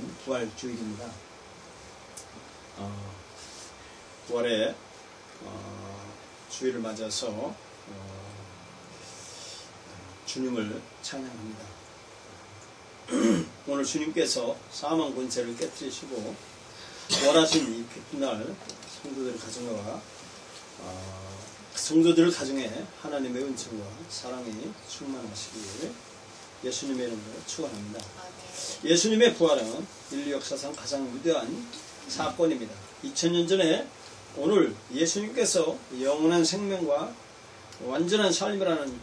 주일은 부활 주일입니다. 부활의 주일을 맞아서 주님을 찬양합니다. 오늘 주님께서 사망 권세를 깨뜨리시고 부활하신 이 기쁜 날 성도들 가정에 하나님의 은총과 사랑이 충만하시길 예수님의 이름으로 축원합니다. 예수님의 부활은 인류 역사상 가장 위대한 사건입니다. 2000년 전에 오늘 예수님께서 영원한 생명과 완전한 삶이라는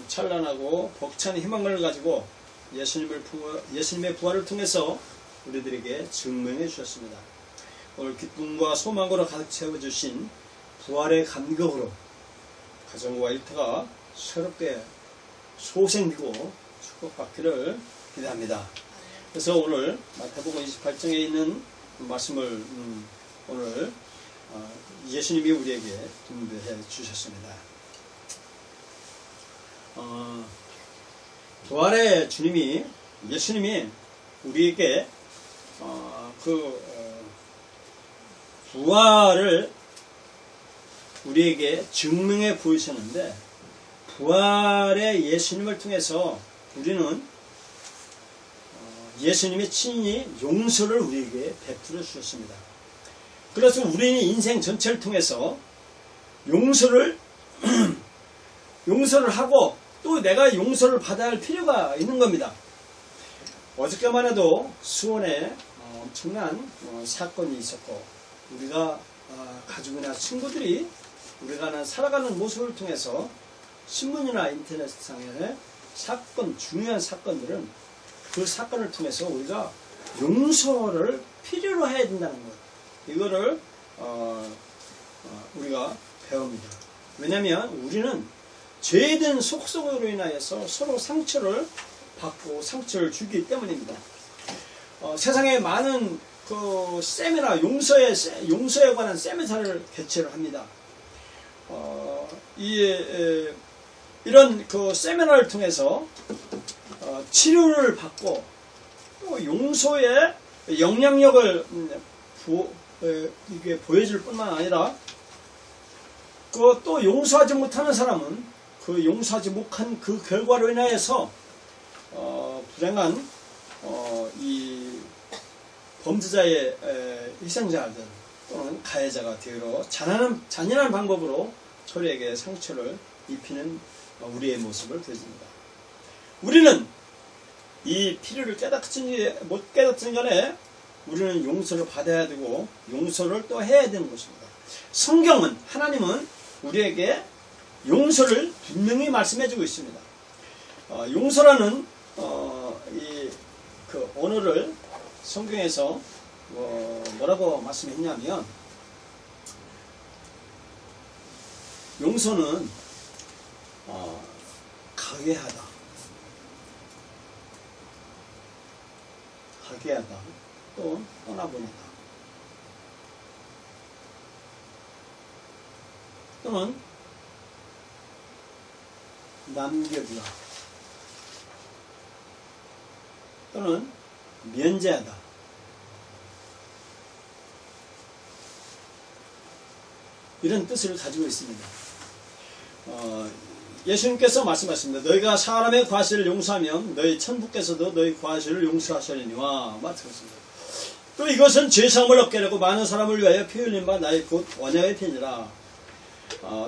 찬란하고 벅찬 희망을 가지고 예수님의 부활을 통해서 우리들에게 증명해 주셨습니다. 오늘 기쁨과 소망으로 가득 채워주신 부활의 감격으로 가정과 일터가 새롭게 소생되고 축복받기를 기대합니다. 그래서 오늘 마태복음 28장에 있는 말씀을 오늘 예수님이 우리에게 준비해 주셨습니다. 부활의 예수님이 우리에게 부활을 우리에게 증명해 보이셨는데, 부활의 예수님을 통해서 우리는 예수님이 친히 용서를 우리에게 베풀어 주셨습니다. 그래서 우리는 인생 전체를 통해서 용서를 하고 또 내가 용서를 받아야 할 필요가 있는 겁니다. 어저께만 해도 수원에 엄청난 사건이 있었고, 우리가 가족이나 친구들이 우리가 살아가는 모습을 통해서 신문이나 인터넷상의 중요한 사건들은 그 사건을 통해서 우리가 용서를 필요로 해야 된다는 것, 이거를 우리가 배웁니다. 왜냐하면 우리는 죄된 속성으로 인하여서 서로 상처를 받고 상처를 주기 때문입니다. 세상에 많은 세미나 용서에 관한 세미나를 개최를 합니다. 이런 세미나를 통해서 치료를 받고 또 용서의 영향력을 이게 보여줄 뿐만 아니라 또 용서하지 못하는 사람은 용서하지 못한 그 결과로 인하여서 불행한 이 범죄자의 희생자들 또는 가해자가 되어 잔인한 방법으로 서로에게 상처를 입히는 우리의 모습을 보여줍니다. 우리는 이 필요를 못 깨닫든 간에 우리는 용서를 받아야 되고 용서를 또 해야 되는 것입니다. 하나님은 우리에게 용서를 분명히 말씀해주고 있습니다. 용서라는 언어를 성경에서 뭐라고 말씀했냐면, 용서는 가게하다, 또 떠나보내다, 또는 남겨두다, 또는 면제하다, 이런 뜻을 가지고 있습니다. 예수님께서 말씀하십니다. 너희가 사람의 과실을 용서하면 너희 천부께서도 너희 과실을 용서하시려니와 말씀하십니다. 또 이것은 죄사함을 얻게 하고 많은 사람을 위하여 피 흘린 바 나의 곧 언약의 편이라.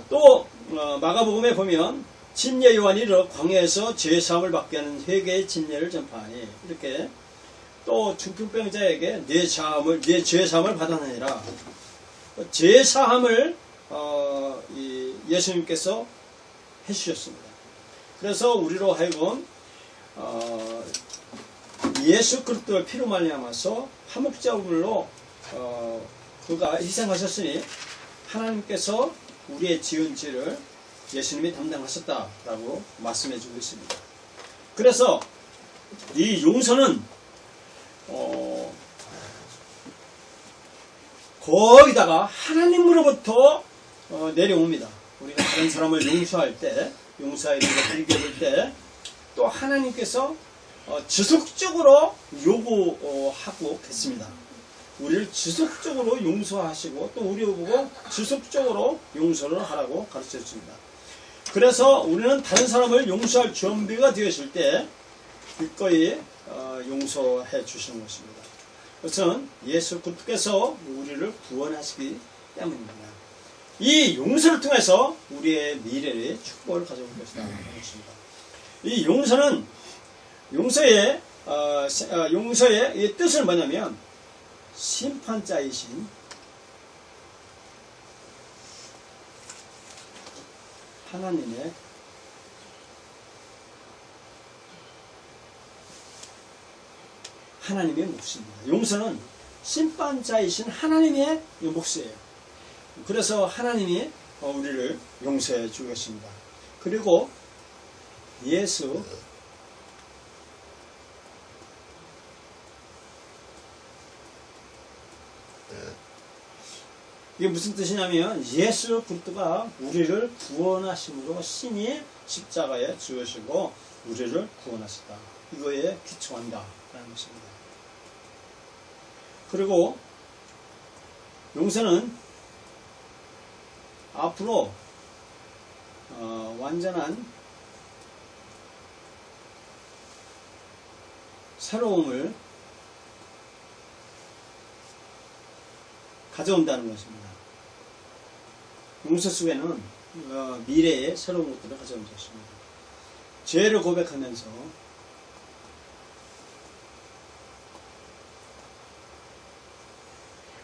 또 마가복음에 보면 침례 요한이 이르러 광야에서 죄사함을 받게 하는 회개의 진리를 전파하니, 이렇게 또 중풍병자에게 내 죄사함을 받아내라. 죄사함을 예수님께서 해주셨습니다. 그래서 우리로 하여금 예수 그리스도의 피로 말미암아서 화목제물로 그가 희생하셨으니 하나님께서 우리의 지은 죄를 예수님이 담당하셨다라고 말씀해주고 있습니다. 그래서 이 용서는 거기다가 하나님으로부터 내려옵니다. 우리가 다른 사람을 용서할 때, 용서의 일을 빌게 될 때, 또 하나님께서 지속적으로 요구하고 있습니다. 우리를 지속적으로 용서하시고 또 우리 보고 지속적으로 용서를 하라고 가르쳐줍니다. 그래서 우리는 다른 사람을 용서할 준비가 되었을 때 기꺼이 용서해 주시는 것입니다. 그것은 예수 그리스도께서 우리를 구원하시기 때문입니다. 이 용서를 통해서 우리의 미래의 축복을 가져올 것이다. 이 용서의 이 뜻은 뭐냐면 심판자이신 하나님의 몫입니다. 용서는 심판자이신 하나님의 몫이에요. 그래서 하나님이 우리를 용서해 주겠습니다. 그리고 예수 이게 무슨 뜻이냐면 예수 그리스도가 우리를 구원하심으로 신이 십자가에 죽으시고 우리를 구원하셨다. 이거에 기초한다 라는 것입니다. 그리고 용서는 앞으로 완전한 새로움을 가져온다는 것입니다. 용서 속에는 미래의 새로운 것들을 가져온 것입니다. 죄를 고백하면서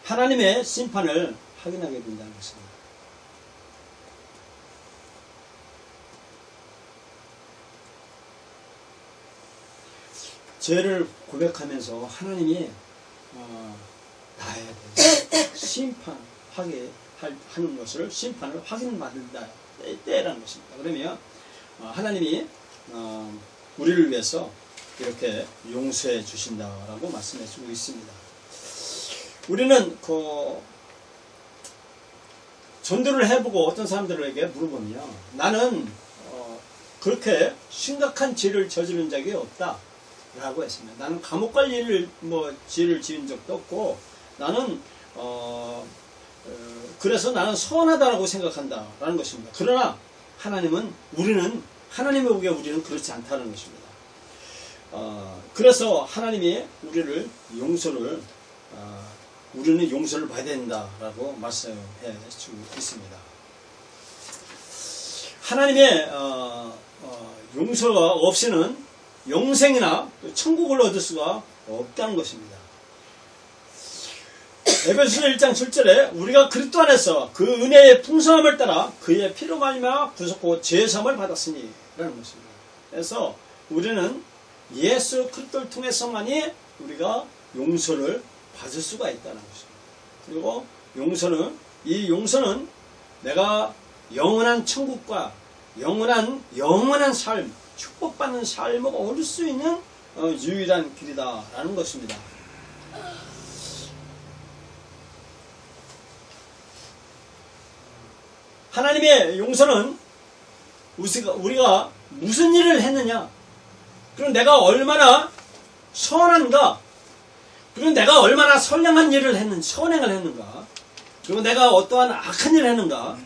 하나님의 심판을 확인하게 된다는 것입니다. 죄를 고백하면서 하나님이 나에 대해서 심판하게 하는 것을 심판을 확인받는다 때라는 것입니다. 그러면 하나님이 우리를 위해서 이렇게 용서해 주신다라고 말씀해 주고 있습니다. 우리는 전도를 해보고 어떤 사람들에게 물어보면 나는 그렇게 심각한 죄를 저지른 적이 없다 라고 했습니다. 나는 감옥 갈 일을 죄를 지은 적도 없고 나는 그래서 나는 선하다라고 생각한다 라는 것입니다. 그러나 우리는 하나님의 보기에 우리는 그렇지 않다는 것입니다. 그래서 하나님이 우리는 용서를 받아야 된다라고 말씀해 주고 있습니다. 하나님의 용서가 없이는 영생이나 천국을 얻을 수가 없다는 것입니다. 에베소서 1장 7절에 우리가 그리스도 안에서 그 은혜의 풍성함을 따라 그의 피로 말미암아 구속고 죄사함을 받았으니 라는 것입니다. 그래서 우리는 예수 그리스도를 통해서만이 우리가 용서를 받을 수가 있다는 것입니다. 그리고 이 용서는 내가 영원한 천국과 영원한 삶, 축복받는 삶을 얻을 수 있는 유일한 길이다라는 것입니다. 하나님의 용서는 우리가 무슨 일을 했느냐, 그리고 내가 얼마나 선한가, 그리고 내가 얼마나 선행을 했는가, 그리고 내가 어떠한 악한 일을 했는가,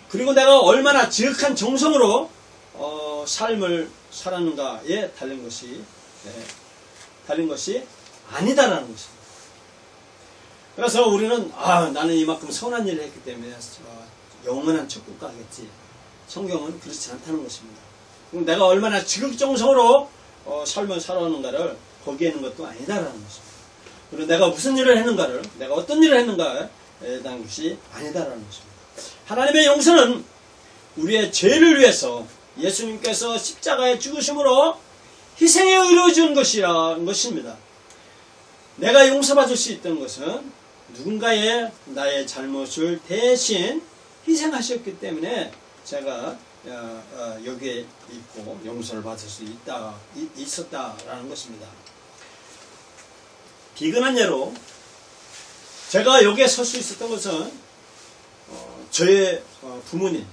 그리고 내가 얼마나 지극한 정성으로 삶을 살았는가에 달린 것이 아니다라는 것입니다. 그래서 우리는 나는 이만큼 선한 일을 했기 때문에 영원한 천국 가겠지. 성경은 그렇지 않다는 것입니다. 내가 얼마나 지극정성으로 삶을 살아왔는가를 거기에 있는 것도 아니다라는 것입니다. 그리고 내가 무슨 일을 했는가를, 내가 어떤 일을 했는가에 대한 것이 아니다라는 것입니다. 하나님의 용서는 우리의 죄를 위해서 예수님께서 십자가에 죽으심으로 희생에 의로 준 것이라는 것입니다. 내가 용서받을 수 있던 것은 누군가의 나의 잘못을 대신 희생하셨기 때문에 제가 여기에 있고 용서를 받을 수 있었다라는 것입니다. 비근한 예로 제가 여기에 설 수 있었던 것은 저의 부모님,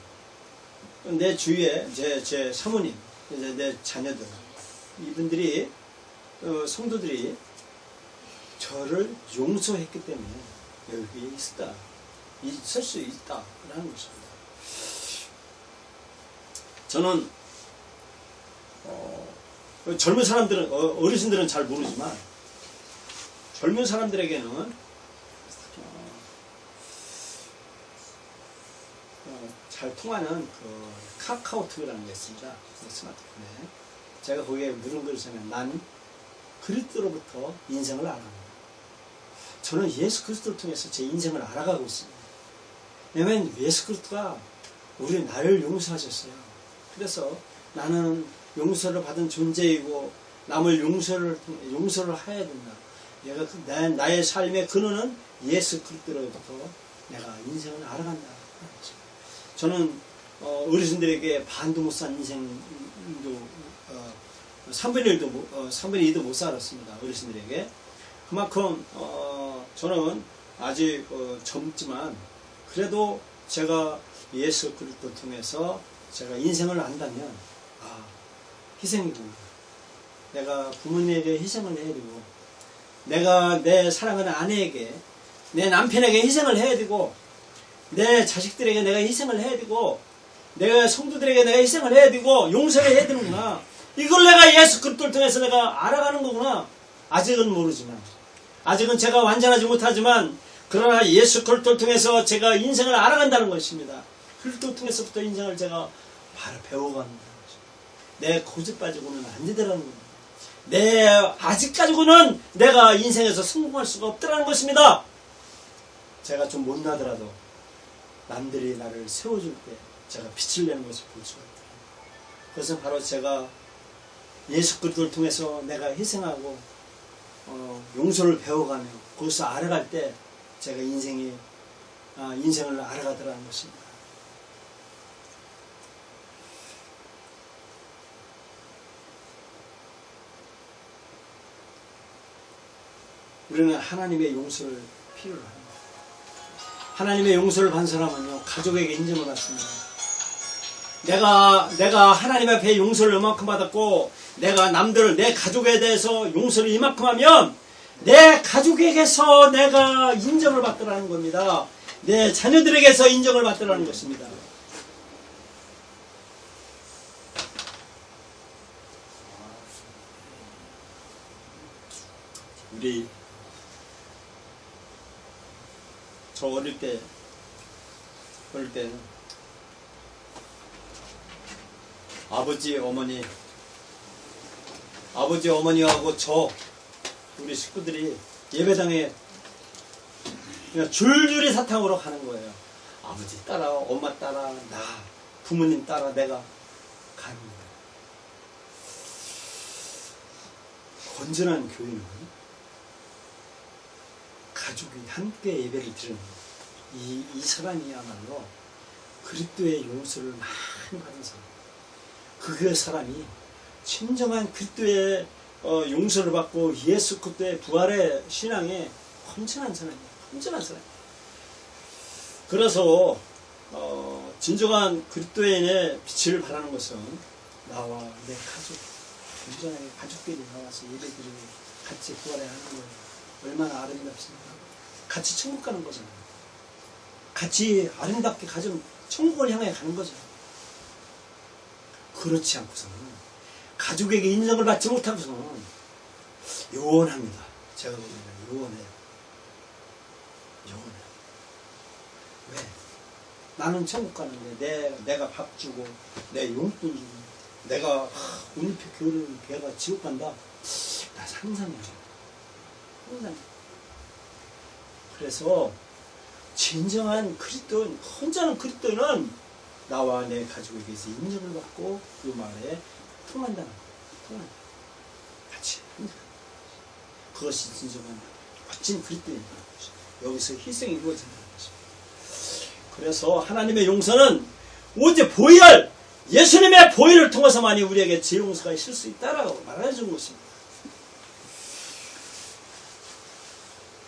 내 주위에 제 사모님, 내 자녀들, 이분들이 성도들이 저를 용서했기 때문에 여기에 있을 수 있다라는 것입니다. 저는 젊은 사람들은 어르신들은 잘 모르지만 젊은 사람들에게는 잘 통하는 그 카카오톡이라는 게 있습니다. 스마트폰에 제가 거기에 무슨 글을 쓰냐면 난 그리스도로부터 인생을 알아갑니다. 저는 예수 그리스도를 통해서 제 인생을 알아가고 있습니다. 왜냐하면 예수 그리스도가 나를 용서하셨어요. 그래서 나는 용서를 받은 존재이고 남을 용서를 해야 된다. 나의 삶의 근원은 예수 그리스도로부터 내가 인생을 알아간다. 저는 어르신들에게 반도 못 산 인생도 3분의 2도 못 살았습니다. 어르신들에게. 그만큼 저는 아직 젊지만 그래도 제가 예수 그리스도를 통해서 제가 인생을 안다면 희생이구나. 내가 부모님에게 희생을 해야 되고 내가 내 사랑하는 아내에게 내 남편에게 희생을 해야 되고 내 자식들에게 내가 희생을 해야 되고 내가 성도들에게 내가 희생을 해야 되고 용서를 해야 되는구나. 이걸 내가 예수 그리스도를 통해서 내가 알아가는 거구나. 아직은 모르지만 아직은 제가 완전하지 못하지만 그러나 예수 그리스도를 통해서 제가 인생을 알아간다는 것입니다. 그리스도를 통해서부터 인생을 제가 바로 배워간다는 것입니다. 내 고집 가지고는 안 되더라는 겁니다. 아직까지고는 내가 인생에서 성공할 수가 없더라는 것입니다. 제가 좀 못나더라도 남들이 나를 세워줄 때 제가 빛을 내는 것을 볼 수가 있다. 그것은 바로 제가 예수 그리스도를 통해서 내가 희생하고 용서를 배워가며 그것을 알아갈 때 제가 인생을 알아가더라는 것입니다. 우리는 하나님의 용서를 필요로 합니다. 하나님의 용서를 받은 사람은요 가족에게 인정을 받습니다. 내가 하나님 앞에 용서를 이만큼 받았고 내가 내 가족에 대해서 용서를 이만큼 하면 내 가족에게서 내가 인정을 받더라는 겁니다. 내 자녀들에게서 인정을 받더라는 것입니다. 저 어릴 때는 아버지 어머니하고 우리 식구들이 예배당에 그냥 줄줄이 사탕으로 가는 거예요. 아버지 따라, 엄마 따라, 부모님 따라 내가 가는 거예요. 건전한 교회는 가족이 함께 예배를 드리는 이 사람이야말로 그리스도의 용서를 많이 받은 사람. 그 사람이 진정한 그리스도의 용서를 받고 예수 그리스도의 부활의 신앙에 헌신한 사람이에요. 헌신한 사람. 그래서 진정한 그리스도인의 빛을 발하는 것은 나와 내 가족, 온전하게 가족끼리 나와서 예배드리고 같이 부활해 하는 거예요. 얼마나 아름답습니까? 같이 천국 가는 거잖아요. 같이 아름답게 가정 천국을 향해 가는 거죠. 그렇지 않고서는 가족에게 인정을 받지 못하고서는 요원합니다. 제가 보기에는 요원해요. 왜? 나는 천국 가는데 내가 밥 주고 내 용돈 주고 내가 오늘 교회를 걔가 지옥 간다. 나 상상해요. 그래서 진정한 그리스도인, 혼자는 그리스도인은 나와 내 가족에게서 인정을 받고 그 말에 통한다는 거예요. 같이 그것이 진정한 멋진 그리스도인이라는 것이죠. 여기서 희생이 이루어진다는 것입니다. 그래서 하나님의 용서는 오직 예수님의 보혈을 통해서만이 우리에게 제 용서가 있을 수 있다라고 말해준 것입니다.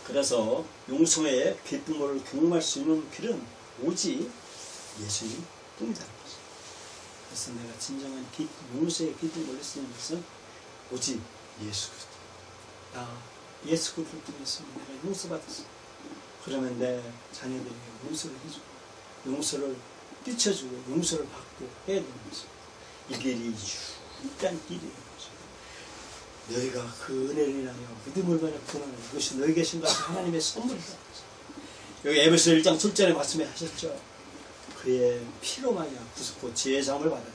그래서 용서의 기쁨을 경험할 수 있는 길은 오직 예수님 뿐이라는 것입니다. 그래서 내가 진정한 용서의 기쁨을 할 수 있는 것은 오직 예수 그리스도. 나 예수 그리스도를 통해서 내가 용서받았어. 그러면 내 자녀들에게 용서를 해주고 용서를 뛰쳐주고 용서를 받고 해야 되는 거죠. 이 길이 유일한 길이에요. 너희가 그 은혜를 인하여 믿음을 받아 구원하는 이것이 너희에게 신 것은 하나님의 선물이다. 여기 에베소 1장 7절에 말씀하셨죠. 그의 피로 말미암아 구속고 지혜의 사함을 받았다.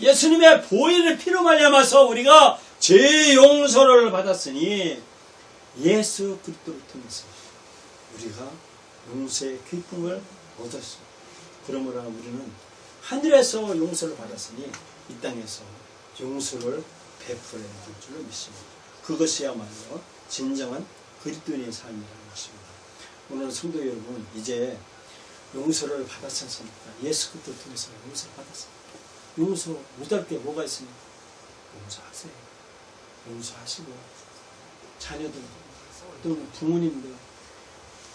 예수님의 보혈의 피로 말미암아서 우리가 죄 용서를 받았으니 예수 그리스도를 통해서 우리가 용서의 기쁨을 얻었습니다. 그러므로 우리는 하늘에서 용서를 받았으니 이 땅에서 용서를 베풀어야 될 줄로 믿습니다. 그것이야말로 진정한 그리스도인의 삶이라는 것입니다. 오늘 성도 여러분, 이제 용서를 받았지 않습니까? 예수 그리스도를 통해서 용서를 받았습니다. 용서 못할 게 뭐가 있습니까? 용서하세요. 용서하시고 자녀들 또는 부모님들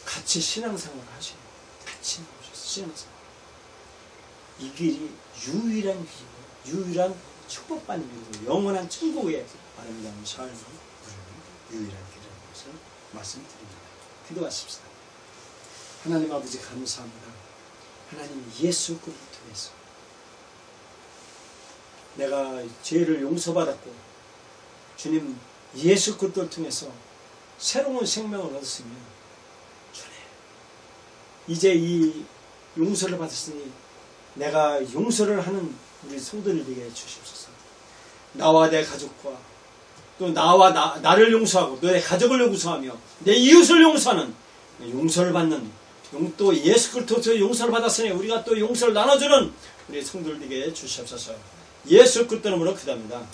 같이 신앙생활을 하셔요. 같이 나오셔서 신앙생활. 이 길이 유일한 길이고 유일한 축복받는 길이고 영원한 천국의 아름다운 삶을 누리는 유일한 길이라는 것을 말씀드립니다. 기도하십시다. 하나님 아버지 감사합니다. 하나님 예수 그리스도를 통해서 내가 죄를 용서받았고 주님 예수 그리스도를 통해서 새로운 생명을 얻었으며 주님 이제 이 용서를 받았으니 내가 용서를 하는 우리 성도를 되게 해주시옵소서. 나와 내 가족과 또 나를 용서하고 내 가족을 용서하며 내 이웃을 용서하는 용서를 받는 또 예수 그리스도로 용서를 받았으니 우리가 또 용서를 나눠주는 우리 성도들 되게 해주시옵소서. 예수 그리스도 이름으로 기도합니다.